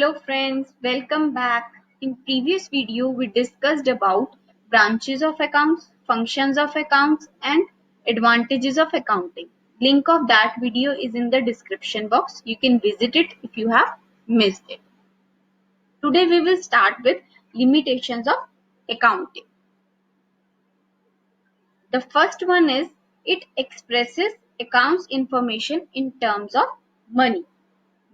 Hello friends, welcome back. In previous video we discussed about branches of accounts, functions of accounts and advantages of accounting. Link of that video is in the description box. You can visit it if you have missed it. Today we will start with limitations of accounting. The first one is it expresses accounts information in terms of money.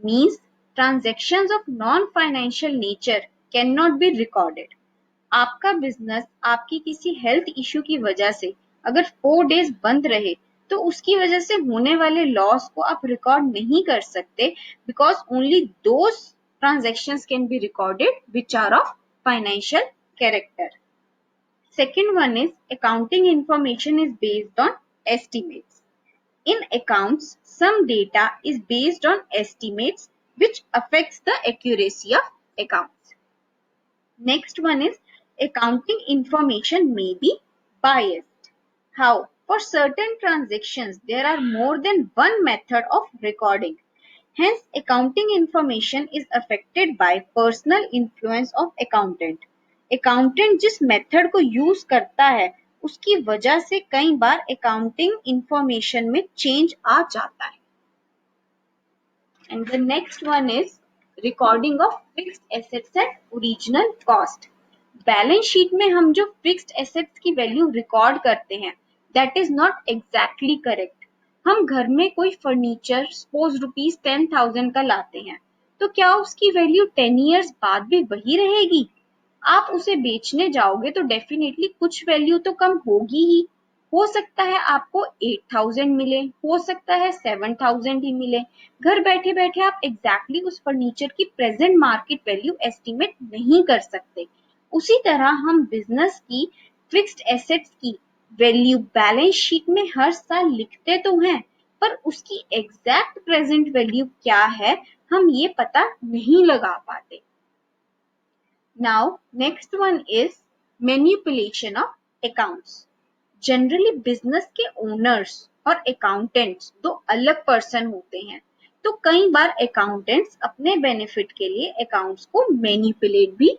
Means transactions of non-financial nature cannot be recorded. आपका business आपकी किसी health issue की वजह से अगर 4 days बंद रहे तो उसकी वजह से होने वाले लॉस को आप रिकॉर्ड नहीं कर सकते because only those transactions can be recorded which are of financial character. Second one is accounting information is based on estimates. In accounts, some data is based on estimates which affects the accuracy of accounts. Next one is accounting information may be biased. How? For certain transactions, there are more than one method of recording. Hence, accounting information is affected by personal influence of accountant. Accountant जिस method को use करता है उसकी वजह से कई बार accounting information में चेंज आ जाता है. And the next one is recording of fixed assets at original cost. Balance sheet में हम जो फिक्स्ड एसेट्स की वैल्यू रिकॉर्ड करते हैं that is not exactly correct. हम घर में कोई फर्नीचर सपोज ₹10,000 का लाते हैं तो क्या उसकी वैल्यू 10 ईयर्स बाद भी वही रहेगी? आप उसे बेचने जाओगे तो डेफिनेटली कुछ वैल्यू तो कम होगी ही. हो सकता है आपको 8,000 मिले, हो सकता है 7,000 ही मिले. घर बैठे बैठे आप एग्जैक्टली उस फर्नीचर की प्रेजेंट मार्केट वैल्यू एस्टिमेट नहीं कर सकते. उसी तरह हम बिजनेस की फिक्स्ड एसेट्स की वैल्यू बैलेंस शीट में हर साल लिखते तो हैं पर उसकी एग्जैक्ट प्रेजेंट वैल्यू क्या है हम ये पता नहीं लगा पाते. Now, next one is manipulation of accounts. Generally, business के owners और accountants दो अलग person होते हैं तो कई बार accountants अपने benefit के लिए accounts को manipulate भी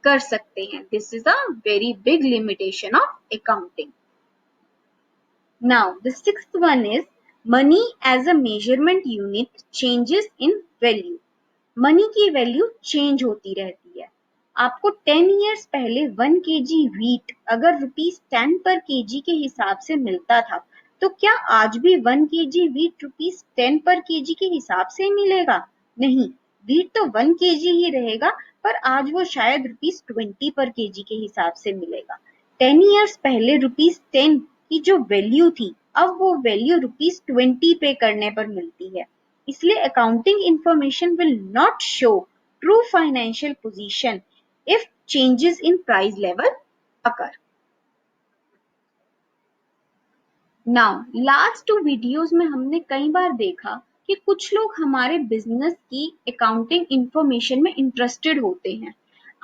कर सकते हैं. This is a very big limitation of accounting. Now, the sixth one is money as a measurement unit changes in value. Money की value change होती रहती है. आपको 10 ईयर्स पहले 1 kg व्हीट अगर ₹10 पर kg के हिसाब से मिलता था तो क्या आज भी 1 kg व्हीट ₹10 पर kg के हिसाब से मिलेगा? नहीं, व्हीट तो 1 kg ही रहेगा पर आज वो शायद ₹20 पर kg के हिसाब से मिलेगा. 10 ईयर्स पहले ₹10 की जो वैल्यू थी अब वो वैल्यू ₹20 पे करने पर मिलती है. इसलिए accounting information will not show true financial position if changes in price level occur. Now, last 2 videos में हमने कई बार देखा कि कुछ लोग हमारे बिजनेस की अकाउंटिंग इंफॉर्मेशन में इंटरेस्टेड होते हैं.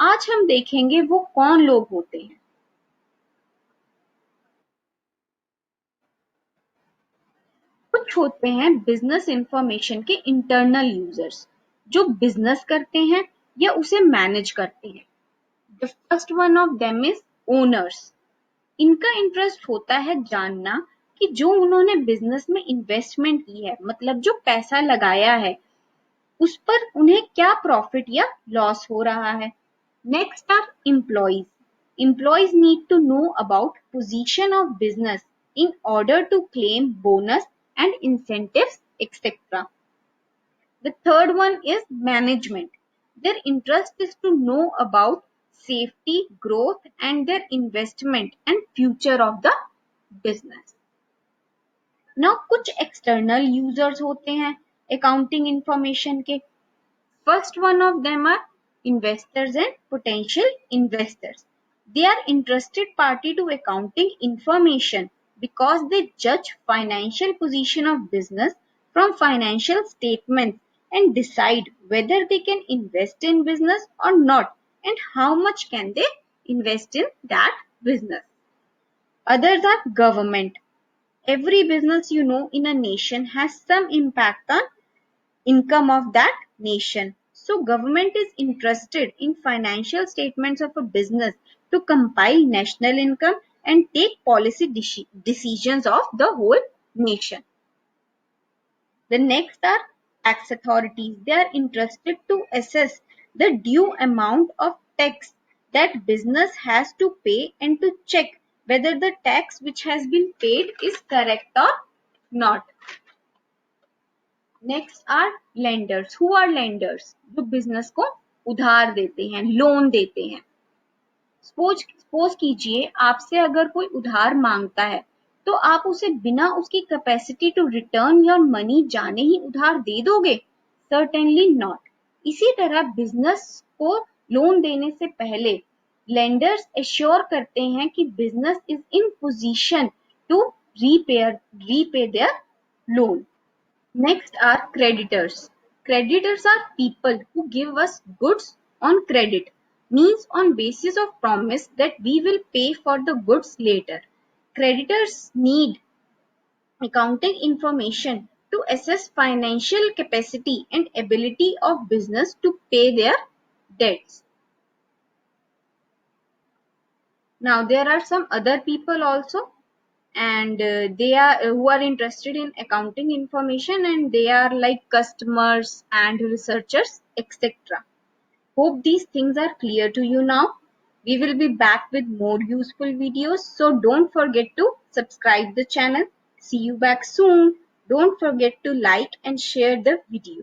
आज हम देखेंगे वो कौन लोग होते हैं. कुछ होते हैं बिजनेस इंफॉर्मेशन के इंटरनल यूजर्स जो बिजनेस करते हैं या उसे मैनेज करते हैं. The first one of them is owners. इनका इंटरेस्ट होता है जानना कि जो उन्होंने बिजनेस में इन्वेस्टमेंट की है मतलब जो पैसा लगाया है उस पर उन्हें क्या प्रॉफिट या लॉस हो रहा है. Next are employees. Employees need to know about position of business in order to claim bonus and incentives etcetera. The third one is management. Their interest is to know about safety, growth and their investment and future of the business. Now कुछ external users होते हैं accounting information के. First one of them are investors and potential investors. They are interested party to accounting information because they judge financial position of business from financial statements and decide whether they can invest in business or not and how much can they invest in that business. Others are government. Every business in a nation has some impact on income of that nation. So government is interested in financial statements of a business to compile national income and take policy decisions of the whole nation. The next are tax authorities. They are interested to assess the due amount of tax that business has to pay and to check whether the tax which has been paid is correct or not. Next are lenders. Who are lenders? जो business को उधार देते हैं, loan देते हैं. Suppose कीजिए आपसे अगर कोई उधार मांगता है तो आप उसे बिना उसकी capacity to return your money जाने ही उधार दे दोगे? Certainly not. इसी तरह बिजनेस को लोन देने से पहले लेंडर्स एश्योर करते हैं कि business is in position to repay their loan. Next are creditors. Creditors are people who give us goods on credit, means on basis of promise that we will pay for the goods later. Creditors need accounting information to assess financial capacity and ability of business to pay their debts. Now there are some other people also, and they are who are interested in accounting information, and they are like customers and researchers, etc. Hope these things are clear to you now. We will be back with more useful videos, so don't forget to subscribe the channel. See you back soon. Don't forget to like and share the video.